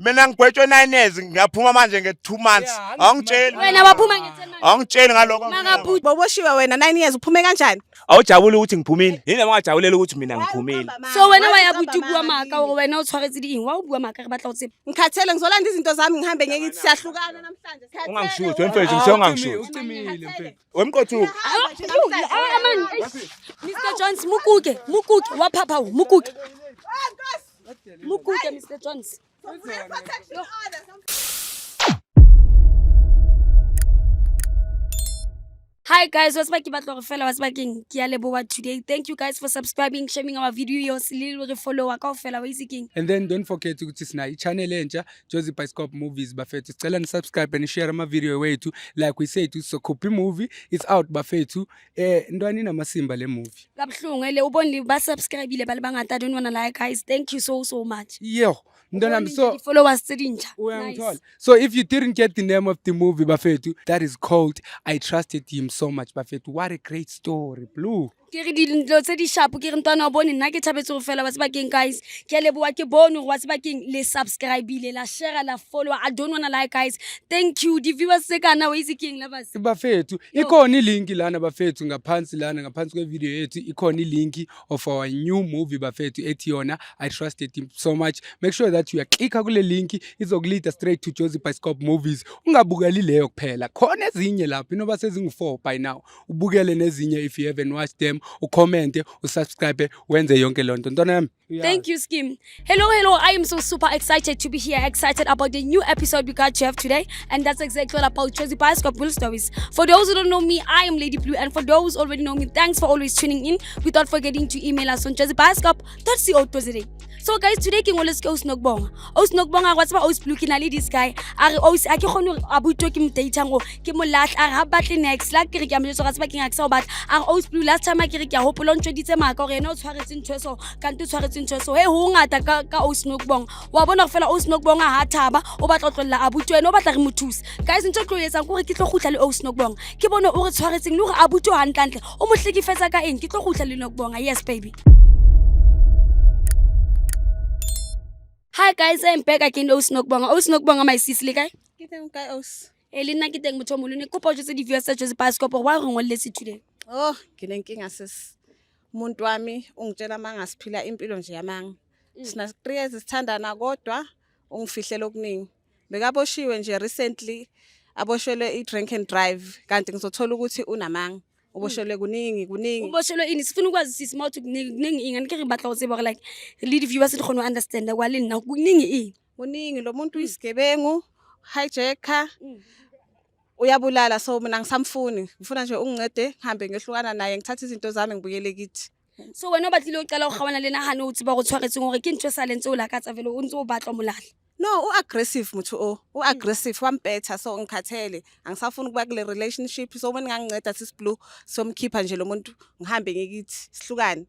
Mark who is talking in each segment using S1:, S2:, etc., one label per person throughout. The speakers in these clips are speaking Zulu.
S1: Mina ngigwetshwe 9 years ngiyaphuma manje nge2 months. Angitsheli.
S2: Wena waphuma nge10 months.
S1: Angitsheli ngaloko.
S2: Makabhuti.
S3: Boboshiwe wena 9 years uphume kanjani?
S1: Awujabule ukuthi ngiphumile. Yini bangajabulela ukuthi mina ngiphumile.
S2: So wena wayabuthi bua maka hore wena o tshwaretse di eng wa o bua maka re batla o tseba.
S3: Ngikhathele ngizolanda izinto zami ngihambe ngithi siyahlukana namhlanje.
S1: Ungangishuthi wemfethu ngisongangishuthi.
S4: Ucimile mfethu.
S1: Wemqothuka.
S2: Aman. Mr. Jones mukuke waphapha mukuke. Mukuke Mr. Jones. Hi guys, what's back? What's back? Today. Thank you guys for subscribing, sharing our video.
S4: And then don't forget to subscribe channel entsha Jozi Bioscope Movies bafethu. Cela ni subscribe and share ama video wethu. Like we say to so copy movie it's out bafethu. Ndwani na masimba le movie.
S2: Kabhlungu ele ubonile ba subscribe bale bangata don't wanna like guys. Thank you so much.
S4: Yo. So
S2: followers nice.
S4: So if you didn't get the name of the movie bafethu, that is called I Trusted Him So Much bafethu. What a great story, Blue.
S2: Ke re dilo tse di sharp ke re ntwana o bone nna ke thabetse go fela batse bakeng guys ke leboa ke bone go batse bakeng le subscribe ile la share la follow. I don't wanna like guys. Thank you the viewers se kana wa itse keng la basi
S4: bafethu ikhona ilink lana bafethu ngaphansi kwe video yethu ikhona ilink of our new movie bafethu ethi yona I Trusted Him So Much. Make sure that you are click kule link izokulead straight to Jozi Bioscope Movies. Ungabukeli leyo kuphela khona ezinye lapho inoba sezingu4 by now ubukele nezinye if you haven't watched them. Ucommente, usubscribe, wenze yonke lonto. Ntona.
S2: Thank you, Skim. Hello. I am so super excited to be here. Excited about the new episode we got to have today. And that's exactly all about Jozi Bioscope Bull Stories. For those who don't know me, I am Lady Blue. And for those who already know me, thanks for always tuning in. Without forgetting to email us on jozibioscope.co.za. So guys, today ke ngole se Osnogbonga. Osnogbonga wa tsaba Osblue ke na le this guy. Are Os a ke khone abuto ke mdata ngo ke mo latla are ha batle next la ke re ke amoletso ga tsaba ke ngaksa o batla. Are Osblue last time ke re ke a hopola ntsheditse maka gore ena o tshwaretse ntshweso kanti o tshwaretse ntshweso he ho ngata ka Osnogbonga. Wa bona go fela Osnogbonga ha thaba o batla tlotlela abuto ena o batla re mothusa. Guys ntse tlo yetsa gore ke tlo gutla le Osnogbonga. Ke bone o re tshwaretseng le gore abuto ha ntlantle o mo hlekifetsa ka eng ke tlo gutla le Nogbonga. Yes baby. Hi guys, I'm back again to Osnogbonga my sis le kae?
S3: Ke teng kae Os?
S2: Le nna ke teng motho mo lone kopa tse di viewers tsa Jozi Bioscope wa re ngolletse today.
S3: Oh, ke nenkinga sis. Umuntu wami ungitshela mangasiphila impilo nje yamanga. Sina 3 years sithandana kodwa ungifihlele okuningi. Bekaboshiwe nje recently aboshelwe i-drink and drive kanti ngizothola ukuthi unamanga. Uboshelwe kuningi.
S2: Uboshelwe ini sifuna ukwazi sisi mawuthi kuningi ingane ke re batla go tseba like lead viewers di khona understand kwa le nna kuningi ini.
S3: Kuningi lo muntu uyisigebengu, hijacker. Uyabulala so mina ngisamfuni. Ngifuna nje ungincede ngihambe ngehlukana naye ngithatha izinto zami ngibuyele kithi.
S2: So wena batlile o qala go gawana le nahane o tsiba go tshwaretseng gore ke ntwe salentse o lakatsa vele o ntse o batla molala.
S3: No, aggressive muthu aggressive wampetha so ngikhathele angisafuni ukuba kule relationship so mina nganginceda sis Blue somkhipha nje lo muntu ngihambe ngikithi sihlukane.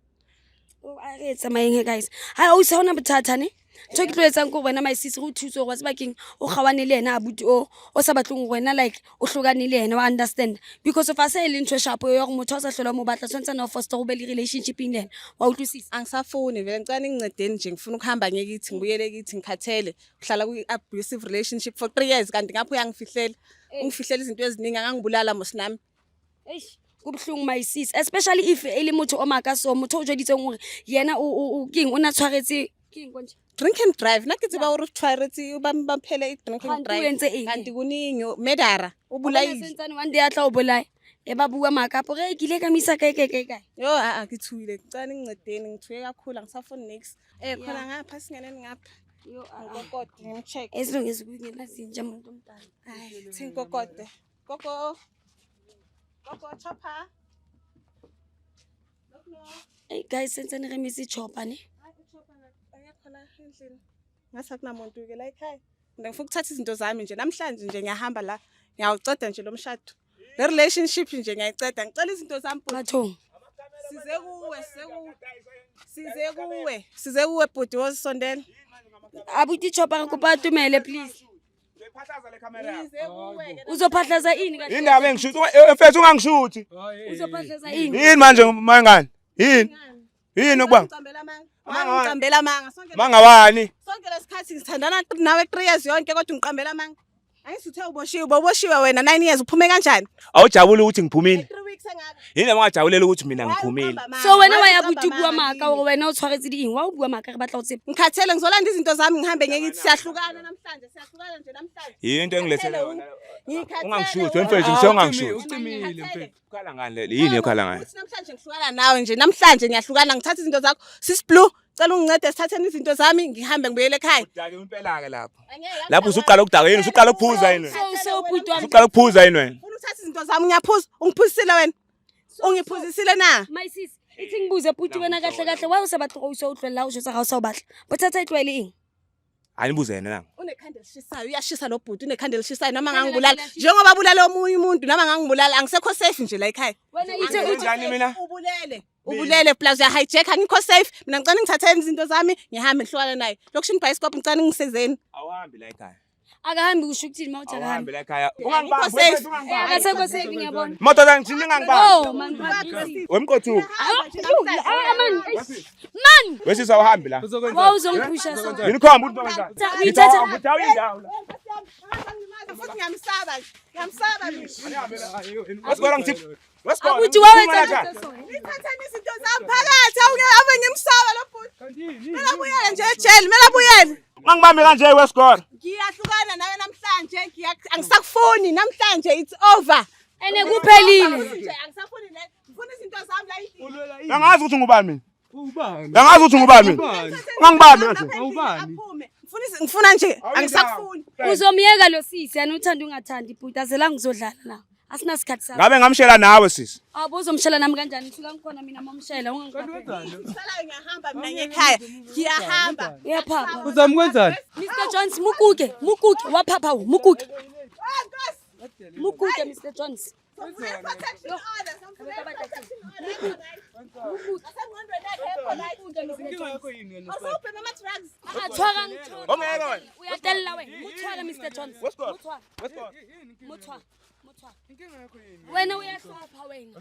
S2: Oh ayetsa mayenge guys. Hayi awusawona buthatha ne? Tso ke tloetsa go wena my sis go thuso go tsebakeng o gawane le ena abuti o sa batlong wena like o hlokane le ena wa understand because of us le ntwe sharp yo go motho sa hlola mo batla tsantsa na foster go be le relationship in len wa utlisisa
S3: angisafuni vele ngicane ngincedeni nje ngifuna ukuhamba ngikithi ngibuyele kithi ngikhathele uhlala ku abusive relationship for 3 years kanti ngapho uyangifihlela ungifihlela izinto eziningi angangibulala mosinami.
S2: Eish kubhlungu my sis especially if ele motho o maka so motho o joditseng gore yena o king o na tshwaretse king konje
S3: drink and drive na ke tseba gore tshwaretse ba phele I drink and drive kanti kuningi medara o bulaile
S2: sentsane one day atla o bolai e ba bua maka po re kile ka misa kae
S3: yo a ke thuile ngicane ngicedeni ngithuye kakhulu ngisafuni next khona ngapha singeneni ngapha yo ngokode ngimcheck
S2: esilungise kungena zinja umuntu omdala
S3: hayi thinkokode koko chopper
S2: hey guys sentsane re misi chopper ne
S3: endlini ngasa kunamuntu ke la ekhaya ngifuna ukuthatha izinto zami nje namhlanje nje ngiyahamba la ngiyawuceda nje lo mshado le relationship nje ngiyayiceda ngicela izinto zami
S2: Mathungu
S3: size kuwe bhuti wosondela
S2: abuti chopper kupa tumele please
S1: Uzophahlaza le camera yakho.
S2: Uzophahlaza ini kahle?
S1: Indaba engishuthi mfethu ungangishuthi.
S2: Uzophahlaza ini?
S1: Yini manje mayengane? Yini? Yini okuba?
S3: Ngiqambela amanga.
S1: Mangawani.
S3: Sonke lesikhathi sithandana nawe 3 years yonke kodwa ngiqambela amanga. Ayisuthe uboshiwe wena 9 years uphume kanjani?
S1: Awujabule ukuthi ngiphumile.
S3: 3 weeks engaka.
S1: Yini abangajabulela ukuthi mina ngiphumile.
S2: So wena wa ya buti bua maka or wena o tshwaretse di eng wa o bua maka re batla o tsebe.
S3: Ngikhathele ngizolanda izinto zami ngihambe ngithi siyahlukana namhlanje nje namhlanje.
S1: Yinto engilethele yona.
S3: Ngikhathele.
S1: Ungangishuthi wemfethu ngisongangishuthi.
S4: Ucimile mfethu.
S1: Ukhala ngani le? Yini ukhala ngani?
S3: Uthi namhlanje ngihlukana nawe nje namhlanje ngiyahlukana ngithatha izinto zakho. Sis Blue cela ungincede sithatheni izinto zami ngihambe ngibuyele ekhaya.
S1: Udake impela ke lapho. Lapho usuqala ukudaka yini? Usuqala ukuphuza yini wena?
S2: So buti wami.
S1: Usuqala ukuphuza yini wena?
S3: Ufuna uthatha izinto zami ngiyaphuza ungiphuzisile wena. Ungiphuzisile na?
S2: My sis, ithi ngibuze buti wena kahle kahle wa o se batla go isa o tlwela o jotsa ga o sa o batla. Botsatsa e tlwele eng?
S1: Ayinibuze yena nanga.
S3: Unekhanda lishisayo uyashisa lo bhuti unekhanda lishisayo noma ngangibulala njengoba abulala omunye umuntu noma ngangibulala angisekho safe nje la ekhaya.
S2: Wena ithe
S1: Njani mina?
S3: Ubulele plus ya hijack angikho safe mina ngicela ngithathe izinto zami ngihambe ngihlukana naye lokushini bicycle ngicela ngisezeni
S1: Awuhambi la ekhaya.
S2: akahambi kusho ukuthini mawuthi akahambi.
S1: Awuhambi la ekhaya.
S3: safe.
S2: Akasekho safe ngiyabona.
S1: Moto zami thini ngangibamba.
S2: Oh man.
S1: Wemqothuka.
S2: Man.
S1: Wesisa awuhambi la.
S2: Wa uzongiphusha so.
S1: Yini khomba ukuthi ngizani?
S2: Ngithatha.
S1: Ngithawa indawo la.
S3: futhi ngiyamsaba
S1: Wasikora ngithi. Wasikora.
S2: Abuthi wawenza so.
S3: ngithathani izinto zami phakathi awungeke ngimsaba lo bhuti mela buyele nje ejele mela buyele
S1: Ngangibambe kanje wesikora.
S3: ngiyahlukana nawe namhlanje angisakufuni namhlanje it's over
S2: Ene kuphelile.
S3: angisafuni le ngifuna izinto zami la yini
S1: Angazi ukuthi ngubani mina.
S4: Ubani?
S1: Angazi ukuthi ngubani mina. Ngangibambe kanje.
S4: Awubani?
S3: ngifuna nje angisakufuni
S2: Uzomyeka lo sisi yani uthanda ungathandi bhuti azela ngizodlala la. Asina sikhathi sakho.
S1: Ngabe ngamshela nawe sisi.
S2: Awubuzomshela nami kanjani ngifika ngikhona mina mamshela ungangikhatheli.
S3: ngisalayo ngiyahamba mina ngekhaya ngiyahamba
S2: Uyaphapha.
S4: Uzamkwenzani?
S2: Mr Jones mukuke waphapha mukuke. Mukuke Mr Jones. Athwaka ngithola.
S1: Ongeke wena.
S2: Uyatella wena. Muthwaka Mr Jones.
S1: Wesikora.
S2: Muthwaka.
S1: Wesikora.
S2: Muthwaka. Wena uyahlupha wena.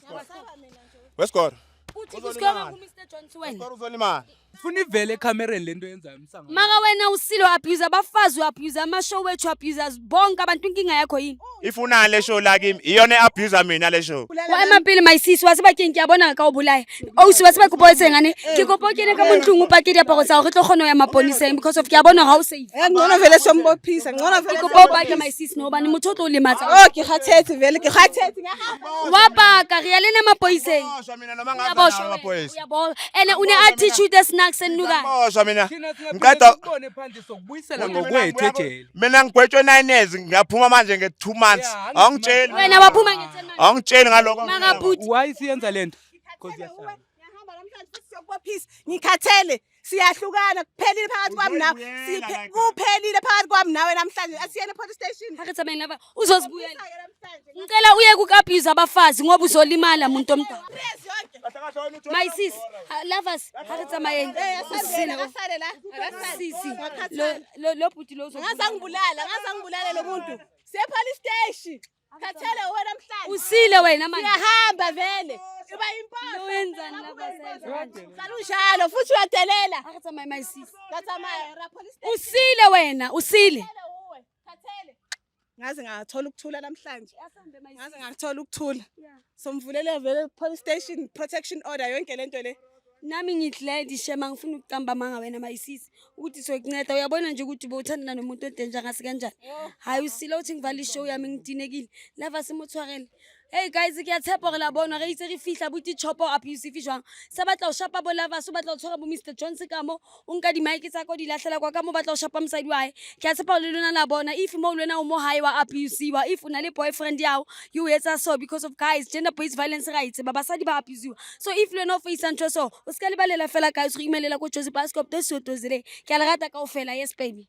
S1: Wesikora.
S2: Uthi kusikoma ku Mr Jones wena.
S1: Wesikora uzolimala.
S4: Ufuna ivele ekamereni lento yenzayo msanga.
S2: Maka wena usilo abuse abafazi abuse amashow wethu abusers bonke abantu inkinga yakho yini?
S1: Ifuna le show la kimi. Iyona abuse mina le show.
S2: Wa emampili my sis wasiba ke ngiyabona ka o bolaya. O se wasiba go boetse ngane. Ke go pokene ka montlung o pakedi aparo tsa go tlo kgono ya maponiseng because of ke a bona ga o safe.
S3: ngcono vele sombophisa ngcono vele
S2: Go popa ke my sis no bani motho o tlo lematsa.
S3: oh ke khathetse vele ke khathetse ngiyahamba
S2: Wa paka re ya lena mapoiseng.
S1: Boshwa mina noma
S2: Uyaboshwa
S1: ngaba
S2: wena,
S1: boys.
S2: uyabona. Ene une attitude snacks enuka.
S1: Boshwa mina.
S4: Ngiceda ubone phandle sokubuyisela ngokwethu ejele.
S1: Mina ngigwetshwe 9 years ngiyaphuma manje nge 2 months. Awungitsheli.
S2: Wena waphuma nge10 months.
S1: Awungitsheli ngaloko.
S2: Maka bhuti.
S4: Why siyenza lento? Because
S3: ngiyahamba namhlanje futhi siyokubophisa ngikhathele siyahlukana kuphelile phakathi kwami nawe kuphelile phakathi kwami nawe namhlanje asiyene police station
S2: Hake tsameni lava uzozibuyela. Ngicela uye ku abuse abafazi ngoba uzolimala umuntu omdala. My sis, lovers, hake tsamayeni. Usisile ko.
S3: asale la
S2: Sisi. Lo bhuti lo
S3: ngazangibulala lo muntu siye police station khathele wena namhlanje
S2: usile wena manje.
S3: uyahamba vele uba impahla
S2: Wenzani lava senze?
S3: njalo futhi uyadelela
S2: Hake tsamaya my sis.
S3: kathamaya ra police station
S2: Usile wena, usile.
S3: khathele ngaze ngathola ukuthula namhlanje
S2: Asambe my
S3: ngaze ngathola ukuthula somvulele vele police station protection order yonke lento le
S2: Nami ngihle dishema ngifuna ukuqamba manga wena mayisisi ukuthi sokunceda uyabona nje ukuthi bowuthandana nomuntu odenja ngase kanjani. Hayi usile uthi ngivale ishow yami ngidinekile. Lava simuthwarele. Hey guys ke ya tshepa gore la bona re itse re fihla buti chopo abusive jwang. Sa batla o shapa bo lava so batla o tshwara bo Mr Jones ka mo o nka di mic tsa ko di lahlela kwa ka mo batla o shapa mosadi wa hae. Ke ya tshepa le lona la bona if mo lona o mo hae wa abusiwa if una le boyfriend yao you etsa so because of guys gender based violence rights ba basadi ba abusiwa. So if lona o face ntho so o ska le balela fela guys re imelela ko Jozi Bascop to so to zile. Ke a le rata kaofela yes baby.